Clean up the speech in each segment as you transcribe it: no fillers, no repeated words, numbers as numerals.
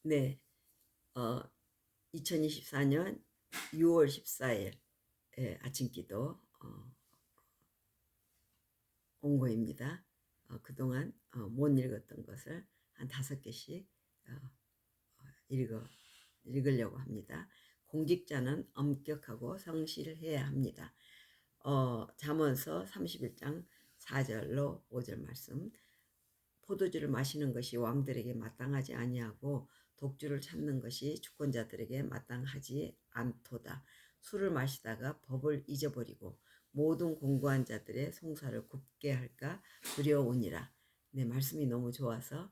네, 어, 2024년 6월 14일 아침 기도 온거입니다. 그동안 못 읽었던 것을 한 5개씩 읽으려고 합니다. 공직자는 엄격하고 성실해야 합니다. 잠언서 31장 4절로 5절 말씀. 포도주를 마시는 것이 왕들에게 마땅하지 아니하고 독주를 찾는 것이 주권자들에게 마땅하지 않도다. 술을 마시다가 법을 잊어버리고 모든 공고한 자들의 송사를 굽게 할까 두려우니라. 네, 말씀이 너무 좋아서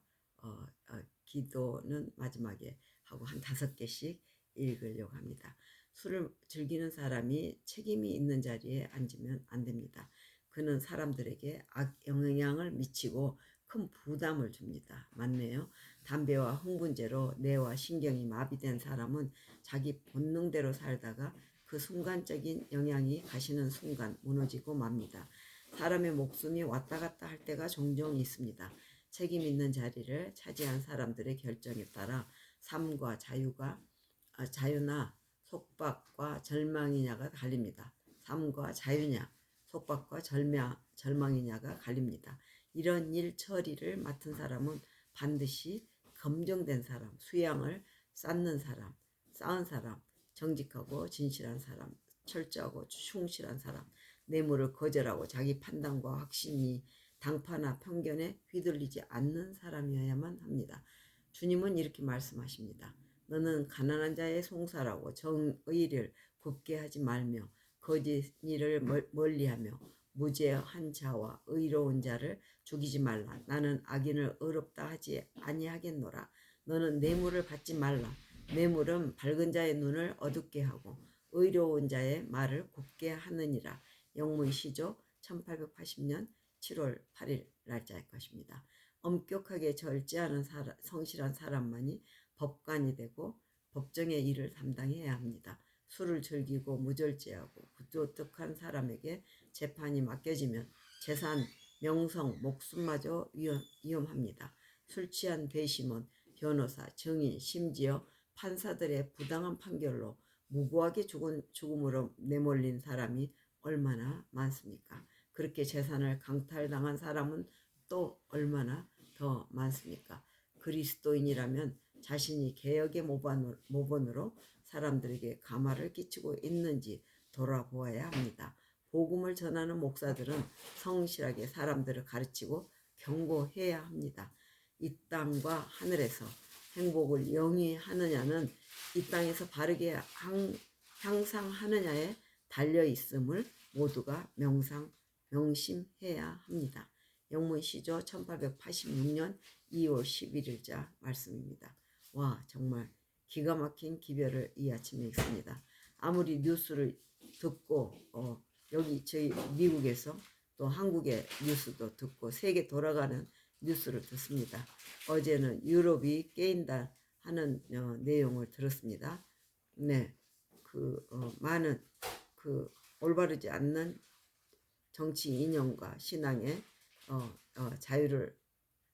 기도는 마지막에 하고 한 5개씩 읽으려고 합니다. 술을 즐기는 사람이 책임이 있는 자리에 앉으면 안 됩니다. 그는 사람들에게 악영향을 미치고 큰 부담을 줍니다. 맞네요. 담배와 흥분제로 뇌와 신경이 마비된 사람은 자기 본능대로 살다가 그 순간적인 영향이 가시는 순간 무너지고 맙니다. 사람의 목숨이 왔다 갔다 할 때가 종종 있습니다. 책임 있는 자리를 차지한 사람들의 결정에 따라 삶과 자유나 속박과 절망이냐가 갈립니다. 삶과 자유냐, 속박과 절망이냐가 갈립니다. 이런 일 처리를 맡은 사람은 반드시 검증된 사람, 수양을 쌓은 사람, 정직하고 진실한 사람, 철저하고 충실한 사람, 뇌물을 거절하고 자기 판단과 확신이 당파나 편견에 휘둘리지 않는 사람이어야만 합니다. 주님은 이렇게 말씀하십니다. 너는 가난한 자의 송사라고 정의를 굽게 하지 말며 거짓 일을 멀리하며 무죄한 자와 의로운 자를 죽이지 말라. 나는 악인을 의롭다 하지 아니하겠노라. 너는 뇌물을 받지 말라. 뇌물은 밝은 자의 눈을 어둡게 하고 의로운 자의 말을 곱게 하느니라. 영문시조 1880년 7월 8일 날짜일 것입니다. 엄격하게 절제하는 성실한 사람만이 법관이 되고 법정의 일을 담당해야 합니다. 술을 즐기고 무절제하고 부도덕한 사람에게 재판이 맡겨지면 재산, 명성, 목숨마저 위험합니다. 술 취한 배심원, 변호사, 증인, 심지어 판사들의 부당한 판결로 무고하게 죽음으로 내몰린 사람이 얼마나 많습니까? 그렇게 재산을 강탈당한 사람은 또 얼마나 더 많습니까? 그리스도인이라면 자신이 개혁의 모본으로 사람들에게 감화를 끼치고 있는지 돌아보아야 합니다. 복음을 전하는 목사들은 성실하게 사람들을 가르치고 경고해야 합니다. 이 땅과 하늘에서 행복을 영위하느냐는 이 땅에서 바르게 향상하느냐에 달려있음을 모두가 명심해야 합니다. 영문시조 1886년 2월 11일자 말씀입니다. 와, 정말 기가 막힌 기별을 이 아침에 읽습니다. 아무리 뉴스를 듣고 여기 저희 미국에서 또 한국의 뉴스도 듣고 세계 돌아가는 뉴스를 듣습니다. 어제는 유럽이 깨인다 하는 내용을 들었습니다. 네, 많은 올바르지 않는 정치 이념과 신앙의 자유를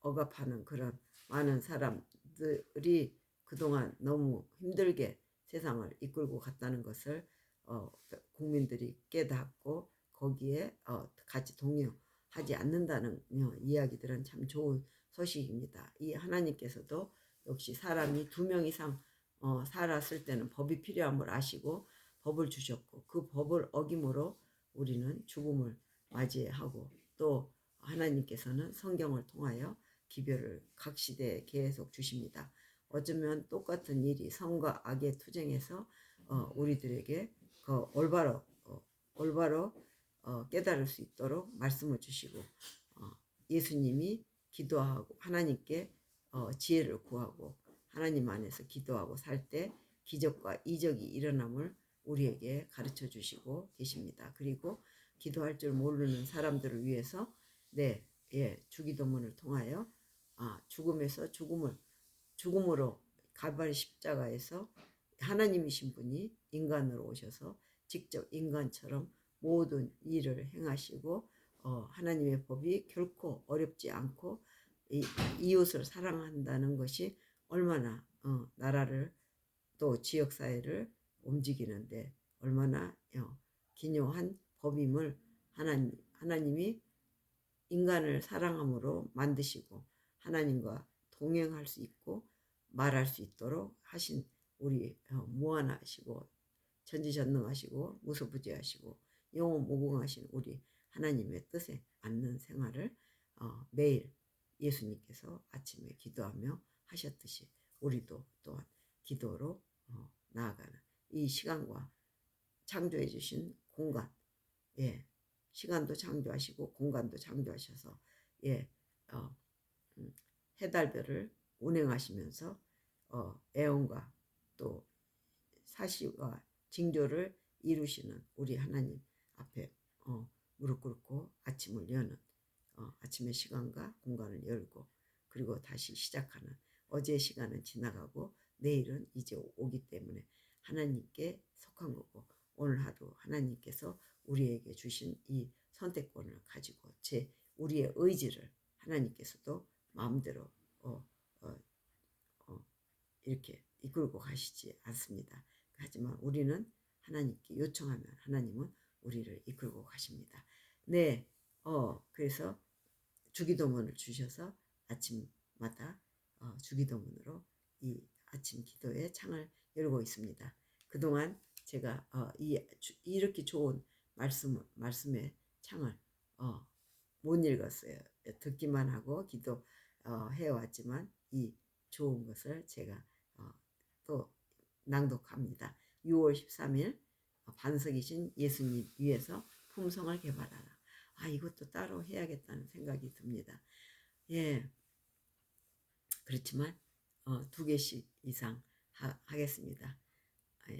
억압하는 그런 많은 사람들이 그동안 너무 힘들게 세상을 이끌고 갔다는 것을 국민들이 깨닫고 거기에 같이 동요하지 않는다는 이야기들은 참 좋은 소식입니다. 이 하나님께서도 역시 사람이 2명 이상 살았을 때는 법이 필요함을 아시고 법을 주셨고 그 법을 어김으로 우리는 죽음을 맞이하고 또 하나님께서는 성경을 통하여 기별을 각 시대에 계속 주십니다. 어쩌면 똑같은 일이 선과 악의 투쟁에서 우리들에게 올바로 깨달을 수 있도록 말씀을 주시고 예수님이 기도하고 하나님께 지혜를 구하고 하나님 안에서 기도하고 살 때 기적과 이적이 일어남을 우리에게 가르쳐 주시고 계십니다. 그리고 기도할 줄 모르는 사람들을 위해서 주기도문을 통하여 죽음에서 죽음으로 갈바리 십자가에서 하나님이신 분이 인간으로 오셔서 직접 인간처럼 모든 일을 행하시고 하나님의 법이 결코 어렵지 않고 이웃을 사랑한다는 것이 얼마나 또 지역사회를 움직이는데 얼마나 기묘한 법임을 하나님이 인간을 사랑함으로 만드시고 하나님과 동행할 수 있고 말할 수 있도록 하신 우리 무한하시고 전지전능하시고 무소부재하시고 영원무궁하신 우리 하나님의 뜻에 맞는 생활을 매일 예수님께서 아침에 기도하며 하셨듯이 우리도 또한 기도로 나아가는 이 시간과 창조해 주신 공간, 시간도 창조하시고 공간도 창조하셔서 해달별을 운행하시면서 애원과 또 사시와 징조를 이루시는 우리 하나님 앞에 무릎 꿇고 아침을 여는 아침의 시간과 공간을 열고 그리고 다시 시작하는 어제의 시간은 지나가고 내일은 이제 오기 때문에 하나님께 속한 거고 오늘 하루 하나님께서 우리에게 주신 이 선택권을 가지고 우리의 의지를 하나님께서도 마음대로 이렇게 이끌고 가시지 않습니다. 하지만 우리는 하나님께 요청하면 하나님은 우리를 이끌고 가십니다. 네, 그래서 주기도문을 주셔서 아침마다 주기도문으로 이 아침 기도의 창을 열고 있습니다. 그동안 제가 이렇게 좋은 말씀의 창을 못 읽었어요. 듣기만 하고 기도해왔지만 이 좋은 것을 제가 또 낭독합니다. 6월 13일 반석이신 예수님 위에서 품성을 개발하라. 이것도 따로 해야겠다는 생각이 듭니다. 그렇지만 2개씩 이상 하겠습니다.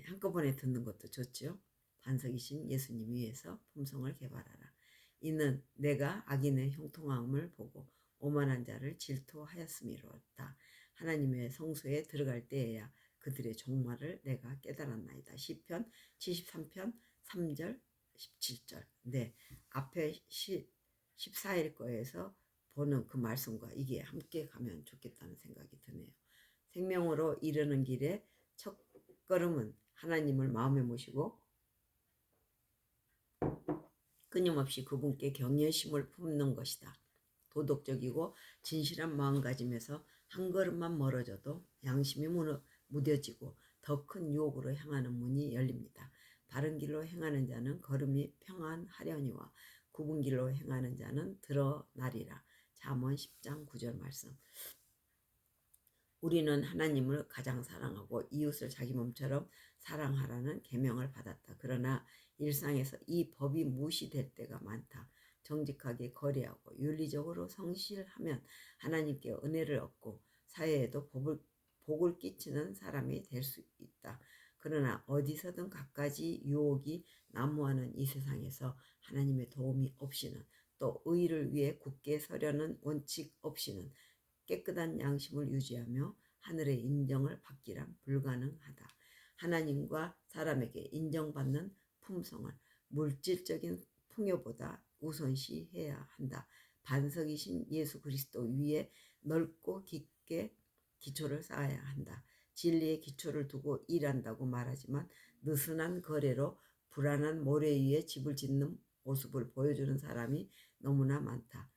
한꺼번에 듣는 것도 좋죠. 반석이신 예수님 위에서 품성을 개발하라. 이는 내가 악인의 형통함을 보고 오만한 자를 질투하였음이로다. 하나님의 성소에 들어갈 때에야 그들의 종말을 내가 깨달았나이다. 시편 73편 3절 17절. 네, 앞에 14일 거에서 보는 그 말씀과 이게 함께 가면 좋겠다는 생각이 드네요. 생명으로 이르는 길에 첫 걸음은 하나님을 마음에 모시고 끊임없이 그분께 경외심을 품는 것이다. 도덕적이고 진실한 마음가짐에서 한 걸음만 멀어져도 양심이 무뎌지고 더 큰 유혹으로 향하는 문이 열립니다. 바른 길로 행하는 자는 걸음이 평안하려니와 굽은 길로 행하는 자는 드러나리라. 잠언 10장 9절 말씀. 우리는 하나님을 가장 사랑하고 이웃을 자기 몸처럼 사랑하라는 계명을 받았다. 그러나 일상에서 이 법이 무시될 때가 많다. 정직하게 거래하고 윤리적으로 성실하면 하나님께 은혜를 얻고 사회에도 복을 끼치는 사람이 될 수 있다. 그러나 어디서든 갖가지 유혹이 난무하는 이 세상에서 하나님의 도움이 없이는 또 의를 위해 굳게 서려는 원칙 없이는 깨끗한 양심을 유지하며 하늘의 인정을 받기란 불가능하다. 하나님과 사람에게 인정받는 품성을 물질적인 풍요보다 우선시해야 한다. 반석이신 예수 그리스도 위에 넓고 깊게 기초를 쌓아야 한다. 진리의 기초를 두고 일한다고 말하지만 느슨한 거래로 불안한 모래 위에 집을 짓는 모습을 보여주는 사람이 너무나 많다.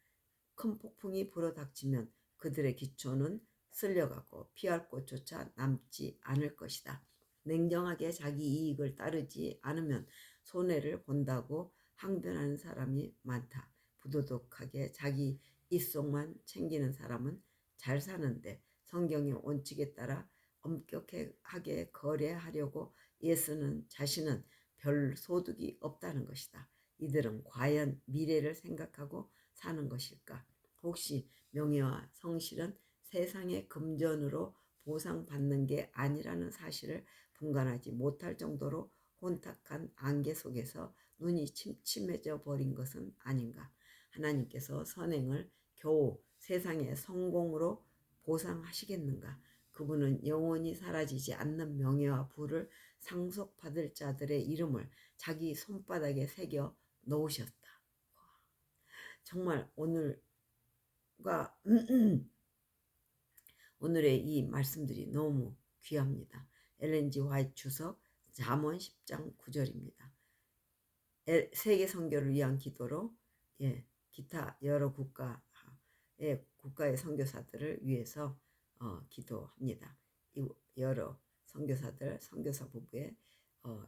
큰 폭풍이 불어닥치면 그들의 기초는 쓸려가고 피할 곳조차 남지 않을 것이다. 냉정하게 자기 이익을 따르지 않으면 손해를 본다고 항변하는 사람이 많다. 부도덕하게 자기 입속만 챙기는 사람은 잘 사는데 성경의 원칙에 따라 엄격하게 거래하려고 애쓰는 자신은 별 소득이 없다는 것이다. 이들은 과연 미래를 생각하고 사는 것일까? 혹시 명예와 성실은 세상의 금전으로 보상받는 게 아니라는 사실을 분간하지 못할 정도로 혼탁한 안개 속에서 눈이 침침해져 버린 것은 아닌가? 하나님께서 선행을 겨우 세상의 성공으로 보상하시겠는가? 그분은 영원히 사라지지 않는 명예와 부를 상속받을 자들의 이름을 자기 손바닥에 새겨 놓으셨다. 정말 오늘의 이 말씀들이 너무 귀합니다. 엘렌 G 화이트 주석 잠언 10장 9절입니다. 세계 선교를 위한 기도로 기타 여러 국가의 선교사들을 위해서 기도합니다. 여러 선교사들, 선교사 부부의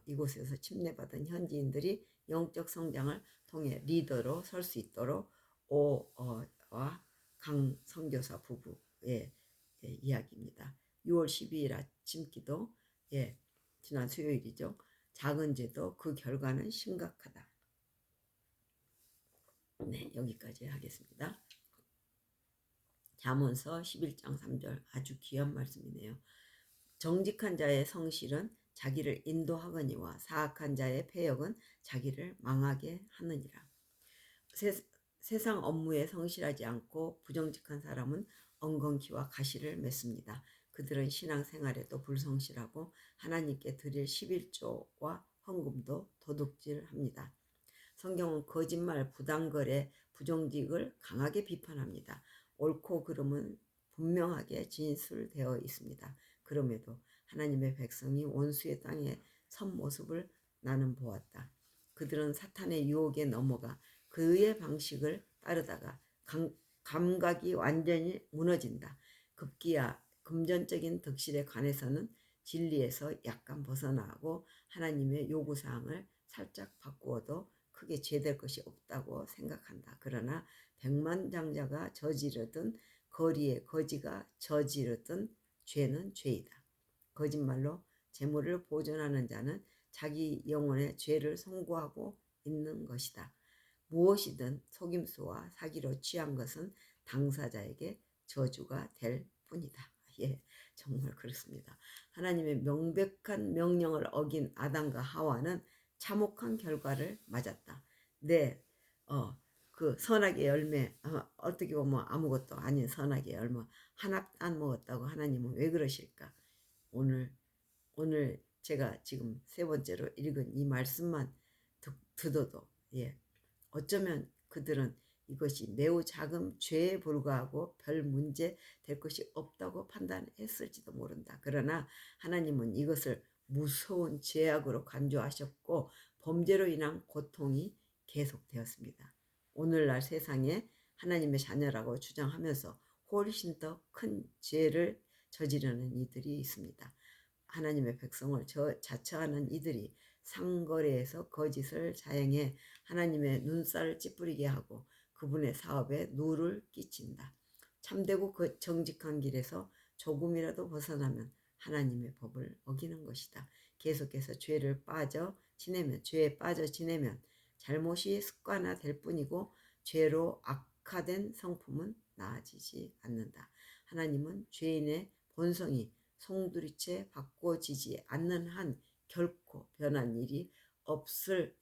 이곳에서 침례받은 현지인들이 영적 성장을 통해 리더로 설 수 있도록 오와 강 선교사 부부의 이야기입니다. 6월 12일 아침 기도, 지난 수요일이죠. 작은 죄도 그 결과는 심각하다. 네, 여기까지 하겠습니다. 잠언서 11장 3절 아주 귀한 말씀이네요. 정직한 자의 성실은 자기를 인도하거니와 사악한 자의 패역은 자기를 망하게 하느니라. 세상 업무에 성실하지 않고 부정직한 사람은 엉겅퀴와 가시를 맺습니다. 그들은 신앙생활에도 불성실하고 하나님께 드릴 11조와 헌금도 도둑질합니다. 성경은 거짓말, 부당거래, 부정직을 강하게 비판합니다. 옳고 그름은 분명하게 진술되어 있습니다. 그럼에도 하나님의 백성이 원수의 땅에 선 모습을 나는 보았다. 그들은 사탄의 유혹에 넘어가 그의 방식을 따르다가 감각이 완전히 무너진다. 급기야 금전적인 덕실에 관해서는 진리에서 약간 벗어나고 하나님의 요구사항을 살짝 바꾸어도 크게 죄될 것이 없다고 생각한다. 그러나 백만장자가 저지르든 거리의 거지가 저지르든 죄는 죄이다. 거짓말로 재물을 보존하는 자는 자기 영혼의 죄를 송구하고 있는 것이다. 무엇이든 속임수와 사기로 취한 것은 당사자에게 저주가 될 뿐이다. 정말 그렇습니다. 하나님의 명백한 명령을 어긴 아담과 하와는 참혹한 결과를 맞았다. 그 선악의 열매, 어떻게 보면 아무것도 아닌 선악의 열매 하나 안 먹었다고 하나님은 왜 그러실까? 오늘 제가 지금 세 번째로 읽은 이 말씀만 듣어도 어쩌면 그들은 이것이 매우 작은 죄에 불과하고 별 문제 될 것이 없다고 판단했을지도 모른다. 그러나 하나님은 이것을 무서운 죄악으로 간주하셨고 범죄로 인한 고통이 계속되었습니다. 오늘날 세상에 하나님의 자녀라고 주장하면서 훨씬 더 큰 죄를 저지르는 이들이 있습니다. 하나님의 백성을 자처하는 이들이 상거래에서 거짓을 자행해 하나님의 눈살을 찌푸리게 하고 그분의 사업에 누를 끼친다. 참되고 정직한 길에서 조금이라도 벗어나면 하나님의 법을 어기는 것이다. 계속해서 죄에 빠져 지내면 잘못이 습관화될 뿐이고 죄로 악화된 성품은 나아지지 않는다. 하나님은 죄인의 본성이 송두리째 바꿔지지 않는 한 결코 변할 일이 없을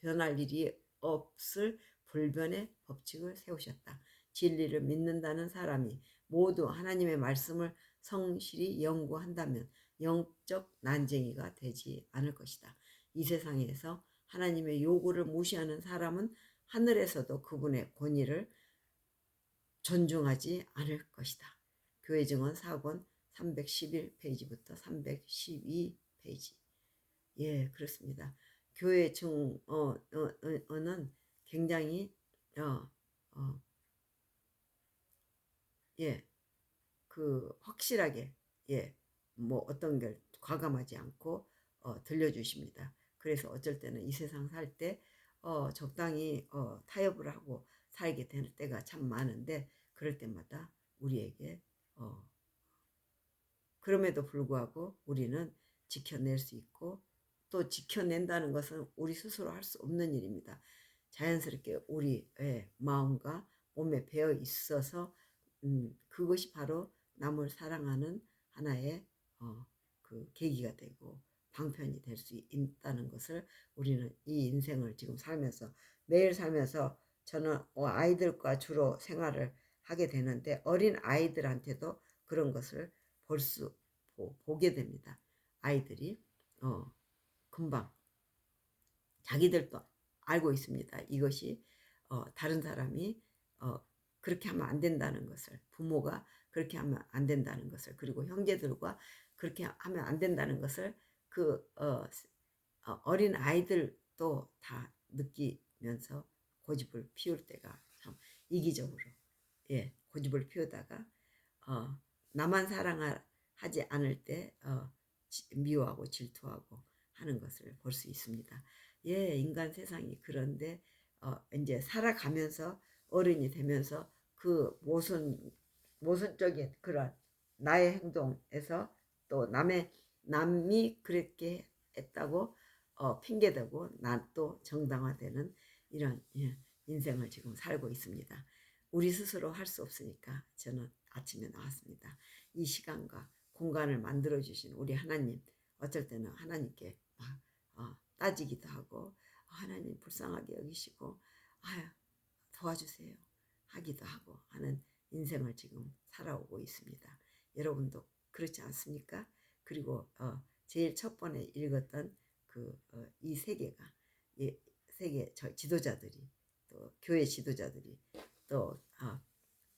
불변의 법칙을 세우셨다. 진리를 믿는다는 사람이 모두 하나님의 말씀을 성실히 연구한다면 영적 난쟁이가 되지 않을 것이다. 이 세상에서 하나님의 요구를 무시하는 사람은 하늘에서도 그분의 권위를 존중하지 않을 것이다. 교회 증언 4권 311페이지부터 312페이지. 그렇습니다. 교회 증언은 굉장히 확실하게 뭐 어떤 걸 과감하지 않고 들려주십니다. 그래서 어쩔 때는 이 세상 살 때 적당히 타협을 하고 살게 될 때가 참 많은데 그럴 때마다 우리에게 그럼에도 불구하고 우리는 지켜낼 수 있고 또 지켜낸다는 것은 우리 스스로 할 수 없는 일입니다. 자연스럽게 우리의 마음과 몸에 배어 있어서 그것이 바로 남을 사랑하는 하나의 그 계기가 되고 방편이 될 수 있다는 것을 우리는 이 인생을 지금 살면서 매일 살면서 저는 아이들과 주로 생활을 하게 되는데 어린 아이들한테도 그런 것을 보게 됩니다. 아이들이 금방 자기들도 알고 있습니다. 이것이 다른 사람이 그렇게 하면 안 된다는 것을, 부모가 그렇게 하면 안 된다는 것을, 그리고 형제들과 그렇게 하면 안 된다는 것을 어린 아이들도 다 느끼면서 고집을 피울 때가 참 이기적으로 고집을 피우다가 나만 사랑하지 않을 때 미워하고 질투하고 하는 것을 볼 수 있습니다. 인간 세상이 그런데 이제 살아가면서 어른이 되면서 그 모순적인 그런 나의 행동에서 또 남이 그렇게 했다고 핑계대고 난 또 정당화되는 이런 인생을 지금 살고 있습니다. 우리 스스로 할 수 없으니까 저는 아침에 나왔습니다. 이 시간과 공간을 만들어 주신 우리 하나님, 어쩔 때는 하나님께 막 따지기도 하고 하나님 불쌍하게 여기시고 아유 도와주세요 하기도 하고 하는 인생을 지금 살아오고 있습니다. 여러분도 그렇지 않습니까? 그리고 제일 첫 번에 읽었던 이 세계가 세계 지도자들이 또 교회 지도자들이 또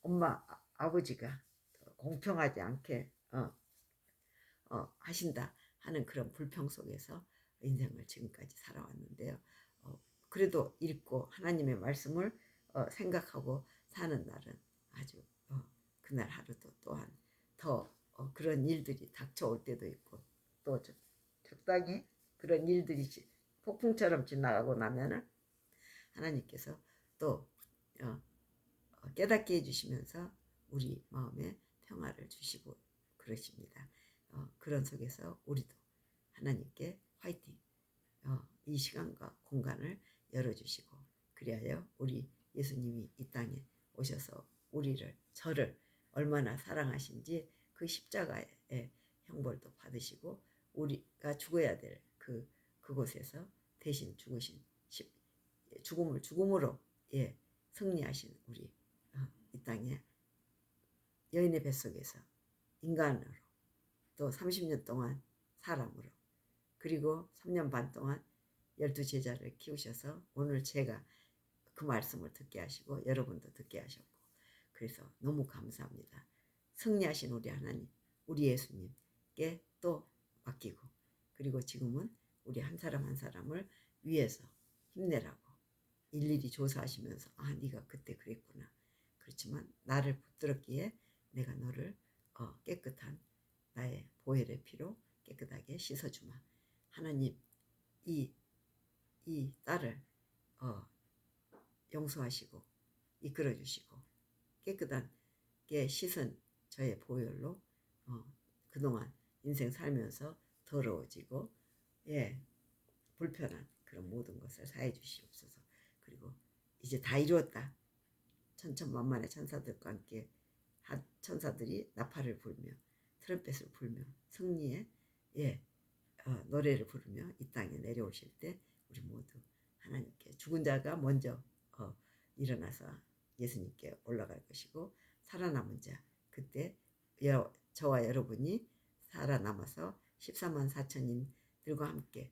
엄마 아버지가 공평하지 않게 하신다 하는 그런 불평 속에서 인생을 지금까지 살아왔는데요. 그래도 읽고 하나님의 말씀을 생각하고 사는 날은 아주 그날 하루도 또한 더 그런 일들이 닥쳐올 때도 있고 또 적당히 그런 일들이 폭풍처럼 지나가고 나면은 하나님께서 또 깨닫게 해주시면서 우리 마음에 평화를 주시고 그러십니다. 그런 속에서 우리도 하나님께 화이팅! 이 시간과 공간을 열어주시고 그리하여 우리 예수님이 이 땅에 오셔서 저를 얼마나 사랑하신지 그 십자가의 형벌도 받으시고 우리가 죽어야 될 그곳에서 대신 죽으신 죽음으로 승리하신 우리 이 땅에 여인의 뱃속에서 인간으로 또 30년 동안 사람으로 그리고 3년 반 동안 12제자를 키우셔서 오늘 제가 그 말씀을 듣게 하시고 여러분도 듣게 하셨고 그래서 너무 감사합니다. 승리하신 우리 하나님, 우리 예수님께 또 맡기고 그리고 지금은 우리 한 사람 한 사람을 위해서 힘내라고 일일이 조사하시면서 네가 그때 그랬구나. 그렇지만 나를 붙들었기에 내가 너를 깨끗한 나의 보혈의 피로 깨끗하게 씻어주마. 하나님 이 딸을 용서하시고 이끌어주시고 깨끗하게 씻은 저의 보혈로 그동안 인생 살면서 더러워지고 불편한 그런 모든 것을 사해 주시옵소서. 그리고 이제 다 이루었다. 천천만만의 천사들과 함께 천사들이 나팔을 불며 트럼펫을 불며 승리의 노래를 부르며 이 땅에 내려오실 때 우리 모두 하나님께 죽은 자가 먼저 일어나서 예수님께 올라갈 것이고 살아남은 자 그때 저와 여러분이 살아남아서 14만 4천인들과 함께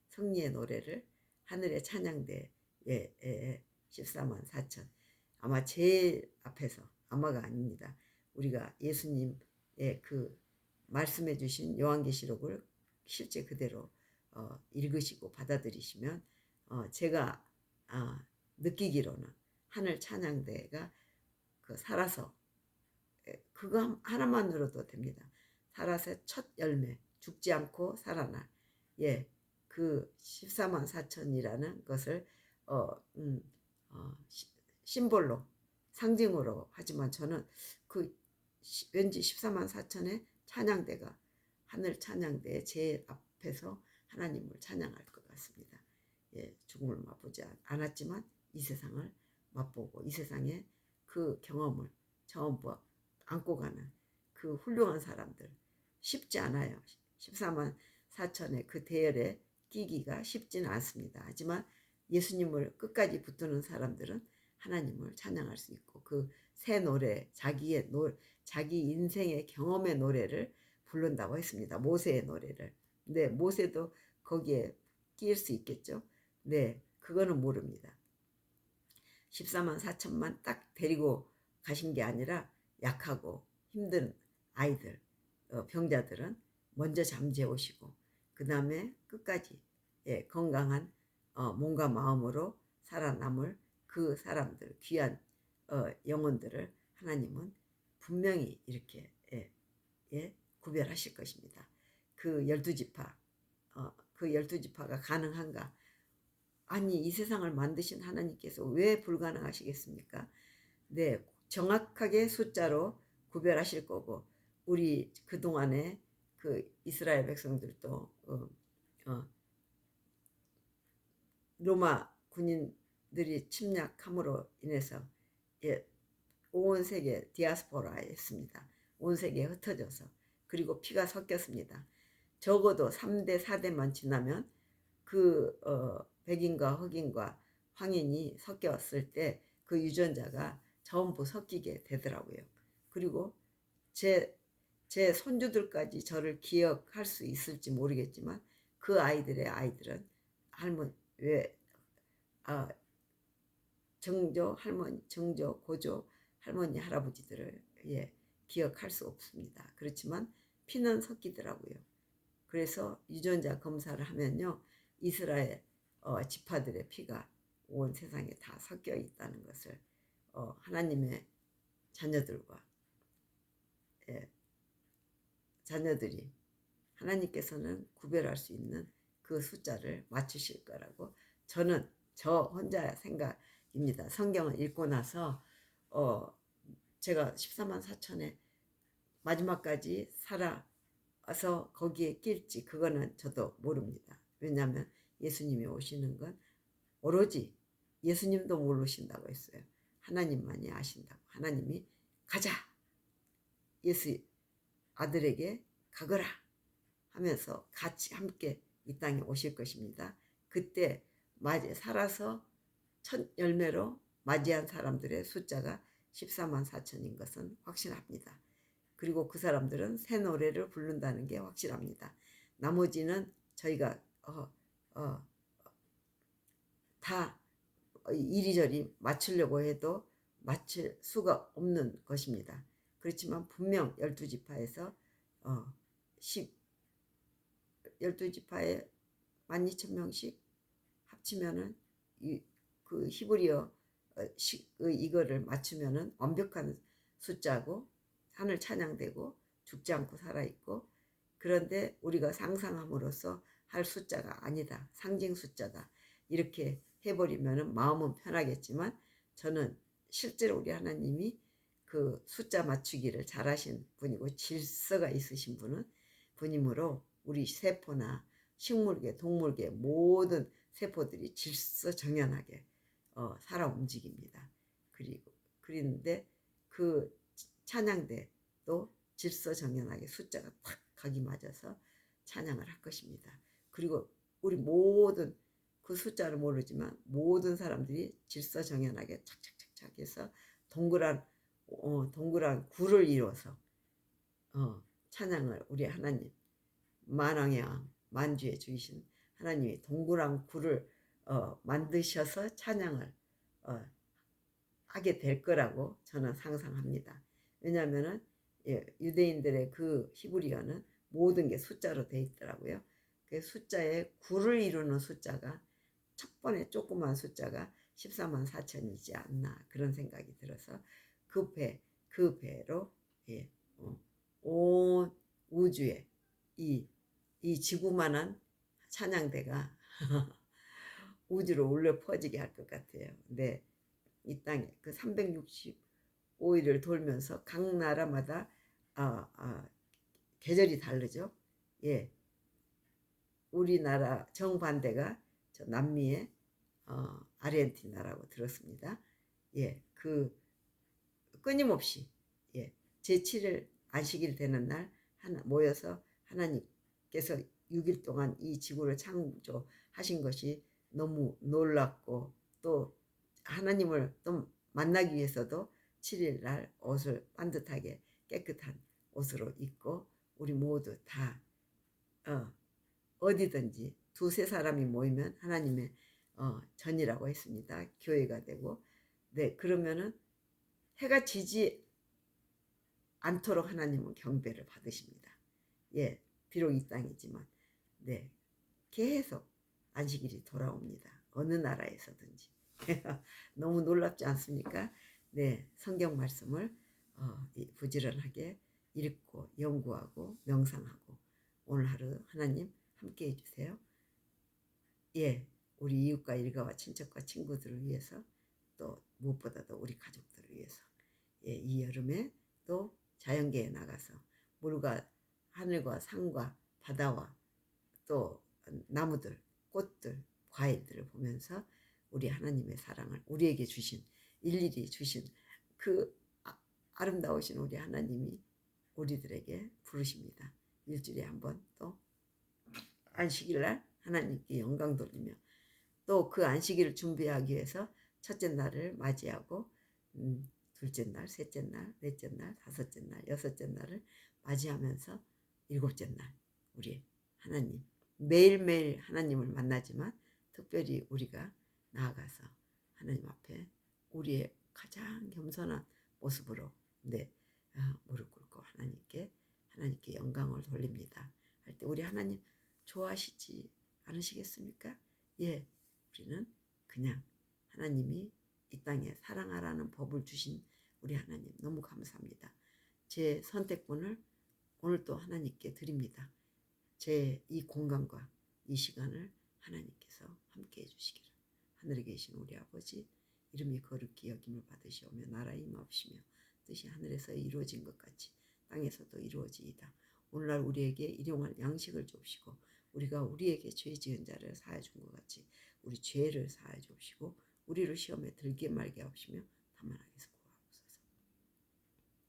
승리의 노래를 하늘의 찬양대에 14만 4천 아마 제일 앞에서 아마가 아닙니다. 우리가 예수님의 그 말씀해 주신 요한계시록을 실제 그대로 읽으시고 받아들이시면 제가 느끼기로는 하늘 찬양대가 살아서 그거 하나만으로도 됩니다. 살아서 첫 열매 죽지 않고 살아날 그 14만 4천이라는 것을 심볼로 상징으로 하지만 저는 왠지 14만 4천의 찬양대가 하늘 찬양대의 제일 앞에서 하나님을 찬양할 것 같습니다. 죽음을 맛보지 않았지만 이 세상을 맛보고 이 세상의 그 경험을 전부 안고 가는 그 훌륭한 사람들 쉽지 않아요. 14만 4천의 그 대열에 끼기가 쉽지는 않습니다. 하지만 예수님을 끝까지 붙드는 사람들은 하나님을 찬양할 수 있고 그 새 노래 자기 인생의 경험의 노래를 부른다고 했습니다. 모세의 노래를. 네, 모세도 거기에 끼일 수 있겠죠. 네, 그거는 모릅니다. 14만 4천만 딱 데리고 가신 게 아니라 약하고 힘든 아이들, 병자들은 먼저 잠재우시고 그 다음에 끝까지 건강한 몸과 마음으로 살아남을 그 사람들, 귀한 영혼들을 하나님은 분명히 이렇게 구별하실 것입니다. 그 12지파, 그 12지파가 가능한가? 아니, 이 세상을 만드신 하나님께서 왜 불가능하시겠습니까? 네, 정확하게 숫자로 구별하실 거고, 우리 그동안에 그 이스라엘 백성들도 로마 군인들이 침략함으로 인해서 온 세계 디아스포라였습니다. 온 세계에 흩어져서, 그리고 피가 섞였습니다. 적어도 3대 4대만 지나면 그 백인과 흑인과 황인이 섞였을 때 그 유전자가 전부 섞이게 되더라고요. 그리고 제 손주들까지 저를 기억할 수 있을지 모르겠지만 그 아이들의 아이들은 할머니, 왜 정조 할머니, 정조 고조 할머니 할아버지들을 기억할 수 없습니다. 그렇지만 피는 섞이더라고요. 그래서 유전자 검사를 하면요, 이스라엘 지파들의 피가 온 세상에 다 섞여 있다는 것을 하나님의 자녀들과 자녀들이 하나님께서는 구별할 수 있는 그 숫자를 맞추실 거라고 저는 저 혼자 생각입니다. 성경을 읽고 나서 제가 14만 4천에 마지막까지 살아서 거기에 낄지 그거는 저도 모릅니다. 왜냐하면 예수님이 오시는 건 오로지 예수님도 모르신다고 했어요. 하나님만이 아신다고. 하나님이 가자, 예수 아들에게 가거라 하면서 같이 함께 이 땅에 오실 것입니다. 그때 살아서 첫 열매로 맞이한 사람들의 숫자가 14만 4천인 것은 확실합니다. 그리고 그 사람들은 새 노래를 부른다는 게 확실합니다. 나머지는 저희가 다 이리저리 맞추려고 해도 맞출 수가 없는 것입니다. 그렇지만 분명 12지파에서 12지파에 12,000명씩 합치면은 그 히브리어 이거를 맞추면은 완벽한 숫자고 하늘 찬양되고 죽지 않고 살아있고, 그런데 우리가 상상함으로써 할 숫자가 아니다, 상징 숫자다, 이렇게 해버리면은 마음은 편하겠지만 저는 실제로 우리 하나님이 그 숫자 맞추기를 잘하신 분이고 질서가 있으신 분이므로 우리 세포나 식물계, 동물계 모든 세포들이 질서정연하게 살아 움직입니다. 그런데 그 찬양대도 질서정연하게 숫자가 탁 각이 맞아서 찬양을 할 것입니다. 그리고 우리 모든 그 숫자를 모르지만 모든 사람들이 질서정연하게 착착착착 해서 동그란 구를 이뤄서 찬양을, 우리 하나님 만왕의 왕 만주의 주이신 하나님이 동그란 구를 만드셔서 찬양을 하게 될 거라고 저는 상상합니다. 왜냐하면은 유대인들의 그 히브리어는 모든 게 숫자로 돼 있더라고요. 그 숫자에 구를 이루는 숫자가 첫 번에 조그만 숫자가 14만 4천이지 않나, 그런 생각이 들어서 그 배로 온 우주에 이 지구만한 찬양대가 우주로 울려 퍼지게 할 것 같아요. 네, 이 땅에 그 365일을 돌면서 각 나라마다 계절이 다르죠. 우리나라 정반대가 저 남미의 아르헨티나라고 들었습니다. 그 끊임없이 제7일 안식일 되는 날 모여서 하나님께서 6일 동안 이 지구를 창조하신 것이 너무 놀랍고, 또 하나님을 또 만나기 위해서도 7일 날 옷을 반듯하게 깨끗한 옷으로 입고 우리 모두 다 어디든지 두세 사람이 모이면 하나님의 전이라고 했습니다. 교회가 되고, 네, 그러면은 해가 지지 않도록 하나님은 경배를 받으십니다. 비록 이 땅이지만. 네, 계속 안식일이 돌아옵니다. 어느 나라에서든지. 너무 놀랍지 않습니까? 네, 성경 말씀을 부지런하게 읽고 연구하고 명상하고 오늘 하루 하나님 함께 해주세요. 예, 우리 이웃과 일가와 친척과 친구들을 위해서 또 무엇보다도 우리 가족들을 위해서 예, 이 여름에 또 자연계에 나가서 물과 하늘과 산과 바다와 또 나무들, 꽃들, 과일들을 보면서 우리 하나님의 사랑을 우리에게 주신 일일이 주신 그 아름다우신 우리 하나님이 우리들에게 부르십니다. 일주일에 한 번 또 안식일날 하나님께 영광 돌리며 또 그 안식일을 준비하기 위해서 첫째 날을 맞이하고 둘째 날, 셋째 날, 넷째 날, 다섯째 날, 여섯째 날을 맞이하면서 일곱째 날 우리 하나님 매일매일 하나님을 만나지만 특별히 우리가 나아가서 하나님 앞에 우리의 가장 겸손한 모습으로 무릎 꿇고 하나님께 영광을 돌립니다. 할 때 우리 하나님 좋아하시지 않으시겠습니까? 예, 우리는 그냥 하나님이 이 땅에 사랑하라는 법을 주신 우리 하나님 너무 감사합니다. 제 선택권을 오늘 또 하나님께 드립니다. 제 이 공간과 이 시간을 하나님께서 함께 해주시기를. 하늘에 계신 우리 아버지 이름이 거룩히 여김을 받으시오며 나라의 임하옵시며 뜻이 하늘에서 이루어진 것 같이 땅에서도 이루어지이다. 오늘날 우리에게 일용할 양식을 줍시고 우리가 우리에게 죄 지은 자를 사하여 준 것 같이 우리 죄를 사하여 줍시고 우리를 시험에 들게 말게 하옵시며 다만 악에서 구하옵소서.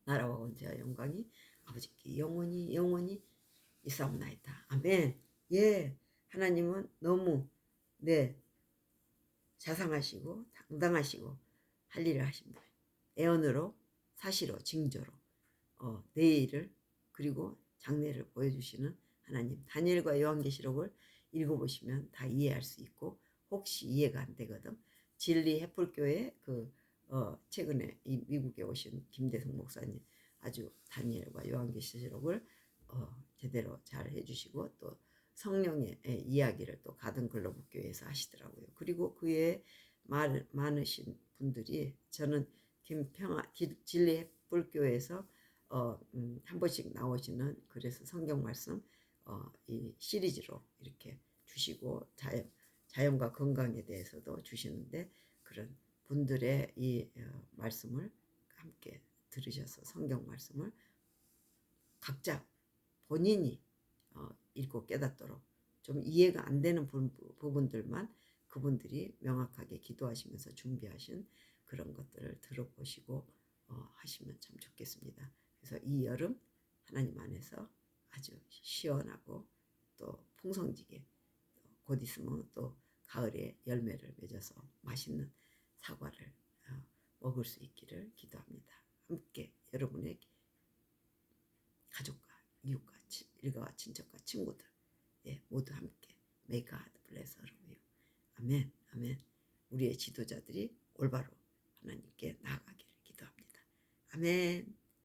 나라와 권세와 영광이 아버지께 영원히 영원히 있사옵나이다. 아멘. 예, 하나님은 너무 자상하시고 당당하시고 할 일을 하신 분. 애언으로 사시로 징조로 내일을 그리고 장래를 보여주시는 하나님. 다니엘과 요한계시록을 읽어보시면 다 이해할 수 있고 혹시 이해가 안 되거든. 진리 햇불교회 최근에 이 미국에 오신 김대성 목사님 아주 다니엘과 요한계시록을 제대로 잘 해주시고 또 성령의 이야기를 또 가든 글로브 교회에서 하시더라고요. 그리고 그 외에 많으신 분들이 저는 진리 햇불교회에서 한 번씩 나오시는 그래서 성경 말씀 이 시리즈로 이렇게 주시고 자연과 건강에 대해서도 주시는데 그런 분들의 이 말씀을 함께 들으셔서 성경 말씀을 각자 본인이 읽고 깨닫도록 좀 이해가 안 되는 부분들만 그분들이 명확하게 기도하시면서 준비하신 그런 것들을 들어보시고 하시면 참 좋겠습니다. 그래서 이 여름 하나님 안에서 아주 시원하고 또 풍성지게 곧 있으면 또 가을에 열매를 맺어서 맛있는 사과를 먹을 수 있기를 기도합니다. 함께 여러분의 가족과 이웃과 일가와 친척과 친구들 모두 함께 May God bless all of you. 아멘. 아멘. 우리의 지도자들이 올바로 하나님께 나아가기를 기도합니다. 아멘.